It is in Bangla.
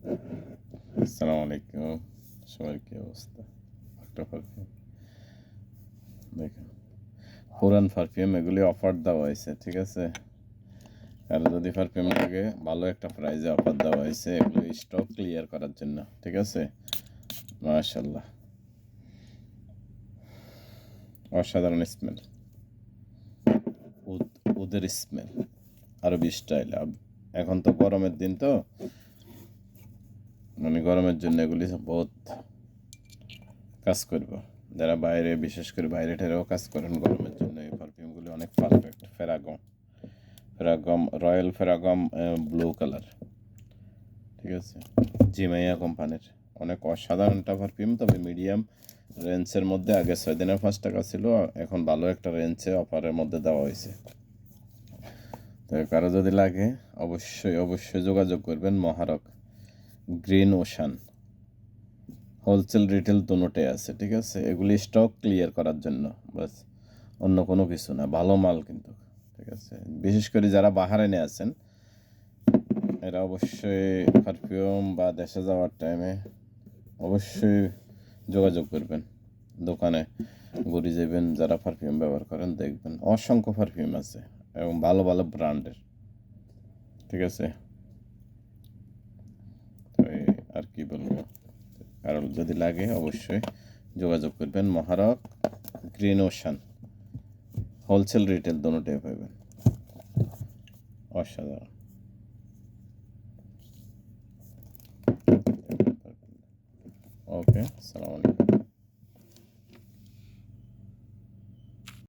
আসসালামু আলাইকুম। সবার কি অবস্থা? একটা পারফিউম দেখেন, পুরান পারফিউম এগুলি অফার দেওয়া হয়েছে, ঠিক আছে? আর যদি পারফিউম লাগে ভালো একটা প্রাইজে অফার দেওয়া হয়েছে এগুলি স্টক ক্লিয়ার করার জন্য, ঠিক আছে? মাশাল্লাহ, অসাধারণ স্মেল, উদের স্মেল, আরবি স্টাইল। এখন তো গরমের দিন, তো মানে গরমের জন্য এগুলি বহুত কাজ করব। যারা বাইরে, বিশেষ করে বাইরে টেরেও কাজ করেন, গরমের জন্য এই পারফিউমগুলি অনেক পারফেক্ট। ফেরাগম রয়্যাল ফেরাগম ব্লু কালার, ঠিক আছে? জিমাইয়া কোম্পানির অনেক অসাধারণ একটা পারফিউম, তবে মিডিয়াম রেঞ্জের মধ্যে। আগে 6 দিনের 5 টাকা ছিল, এখন ভালো একটা রেঞ্জে অফারের মধ্যে দেওয়া হয়েছে। তো কারো যদি লাগে অবশ্যই যোগাযোগ করবেন। মহারক গ্রিন ওশান হোলসেল রিটেল দুটোটাই আছে, ঠিক আছে? এগুলি স্টক ক্লিয়ার করার জন্য, বাস, অন্য কোনো কিছু না। ভালো মাল কিন্তু, ঠিক আছে? বিশেষ করে যারা বাহারাইনে আছেন এরা অবশ্যই পারফিউম বা দেশে যাওয়ার টাইমে অবশ্যই যোগাযোগ করবেন। দোকানে ঘুরে যাবেন, যারা পারফিউম ব্যবহার করেন, দেখবেন অসংখ্য পারফিউম আছে এবং ভালো ভালো ব্র্যান্ডের, ঠিক আছে? তো আর কি বলবো, কারণ যদি লাগে অবশ্যই যোগাযোগ করবেন। মহারক গ্রিন ওশান হোলসেল রিটেল দুটোটাই পাবেন। অসাধারণ। ওকে, আসসালামু আলাইকুম।